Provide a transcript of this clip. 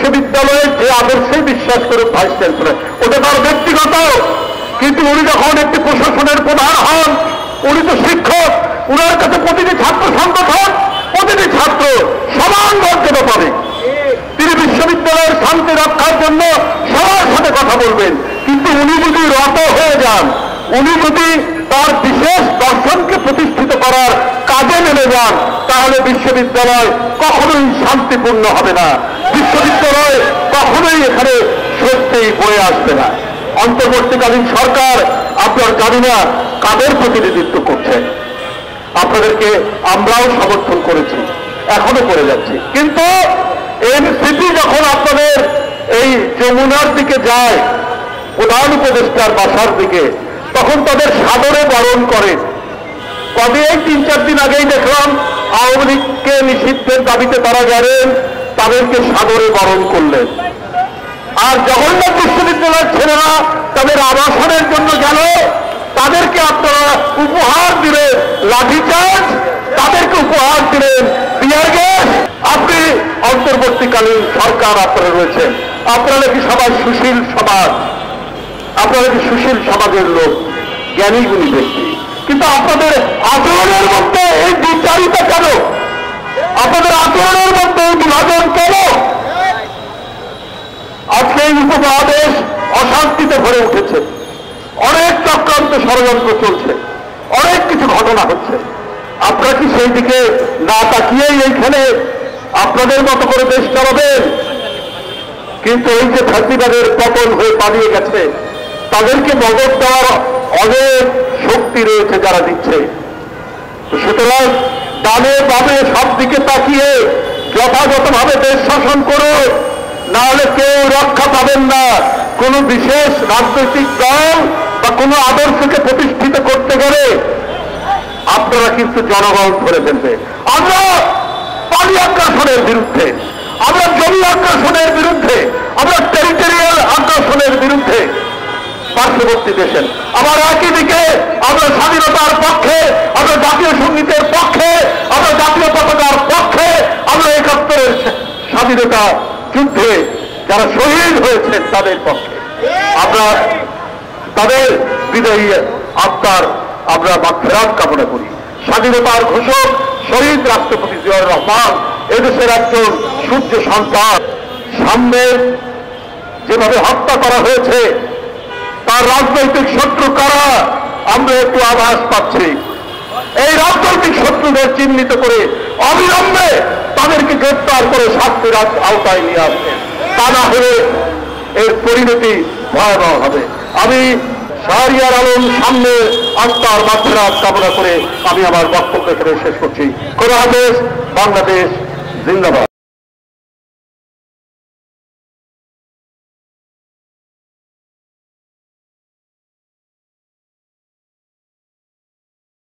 বিশ্ববিদ্যালয়ের যে আদর্শে বিশ্বাস করে ভাইস চ্যান্সেলর, ওটা তার ব্যক্তিগত, কিন্তু উনি যখন একটি প্রশাসনের প্রধান হন, উনি তো শিক্ষক, উনার কাছে প্রতিটি ছাত্র সংগঠন, প্রতিটি ছাত্র সমান মর্যাদা পাবে। তিনি বিশ্ববিদ্যালয়ের শান্তি রক্ষার জন্য সবার সাথে কথা বলবেন, কিন্তু উনি যদি রত হয়ে যান, উনি যদি তার বিশেষ দর্শনকে প্রতিষ্ঠিত করার কাজে নেমে যান, তাহলে বিশ্ববিদ্যালয় কখনোই শান্তিপূর্ণ হবে না, বিশ্ববিদ্যালয় কখনোই এখানে স্বস্তি বয়ে আসবে না। অন্তর্বর্তীকালীন সরকার, আপনার জানি না কাদের প্রতিনিধিত্ব করছেন, আপনাদেরকে আমরাও সমর্থন করেছি, এখনো করে যাচ্ছি, কিন্তু এনসিপি যখন আপনাদের এই যমুনার দিকে যায়, প্রধান উপদেষ্টার বাসার দিকে, তখন তাদের সাদরে বরণ করে। কবে এই 3-4 দিন আগেই দেখলাম আওয়ামী লীগকে নিষিদ্ধের দাবিতে তারা গেলেন, তাদেরকে সাদরে বরণ করলেন। আর জগন্নাথ বিশ্ববিদ্যালয়ের ছেলেরা তাদের আবাসনের জন্য গেল, তাদেরকে আপনারা উপহার দিলেন লাঠিচার্জ, তাদেরকে উপহার দিলেন টিয়ার গ্যাস। আপনি অন্তর্বর্তীকালীন সরকার আপনারা রয়েছেন, আপনারা কি সবাই সুশীল সমাজ, আপনারা কি সুশীল সমাজের লোক, জ্ঞানী গুণী ব্যক্তি, কিন্তু আপনাদের আচরণের মধ্যে এই বিচারিতা কেন? আপনাদের আচরণের মধ্যে এই বিভাজন কেন? আজকে এই উপমহাদেশ অশান্তিতে ভরে উঠেছে, অনেক চক্রান্ত ষড়যন্ত্র চলছে, অনেক কিছু ঘটনা হচ্ছে। আপনারা কি সেই দিকে না তাকিয়েই এইখানে আপনাদের মতো করে দেশ চালাবেন? কিন্তু এই যে ফ্যাসিবাদের পতন হয়ে পালিয়ে গেছে, তাদেরকে মদত দেওয়ার অনেক শক্তি রয়েছে যারা দিচ্ছে। সুতরাং ডানে বামে সব দিকে তাকিয়ে যথাযথভাবে দেশ শাসন করো, না হলে কেউ রক্ষা পাবেন না। কোন বিশেষ রাজনৈতিক দল বা কোন আদর্শকে প্রতিষ্ঠিত করতে গেলে আপনারা কিন্তু জনগণ ধরে ফেলবে। আমরা পানি আগ্রাসনের বিরুদ্ধে, আমরা জমি আগ্রাসনের বিরুদ্ধে, আমরা টেরিটোরিয়াল আগ্রাসনের বিরুদ্ধে পার্শ্ববর্তী দেশের। আবার একই দিকে আমরা স্বাধীনতার পক্ষে, আমরা জাতীয় সঙ্গীতের পক্ষে, আমরা জাতীয় পতাকার পক্ষে, আমরা 71-এর স্বাধীনতা যুদ্ধে যারা শহীদ হয়েছেন তাদের পক্ষে। আমরা তাদের বিদায়ী আত্মার আমরা মাগফিরাত কামনা করি। স্বাধীনতার ঘোষক শহীদ রাষ্ট্রপতি জিয়াউর রহমান এদেশের একজন সূর্য সন্তান। সামনে যেভাবে হত্যা করা হয়েছে, তার রাজনৈতিক শত্রু কারা আমরা একটু আভাস পাচ্ছি। এই রাজনৈতিক শত্রুদের চিহ্নিত করে অবিলম্বে তাদেরকে গ্রেপ্তার করে শাস্তির আওতায় নিয়ে আসবে, তা না হলে এর পরিণতি ভয়াবহ হবে। আমি শাহরিয়ার আলম সামনে আত্মার মাগফিরাত কামনা করে আমি আমার বক্তব্য এখানে শেষ করছি। খোদা হাফেজ। বাংলাদেশ জিন্দাবাদ।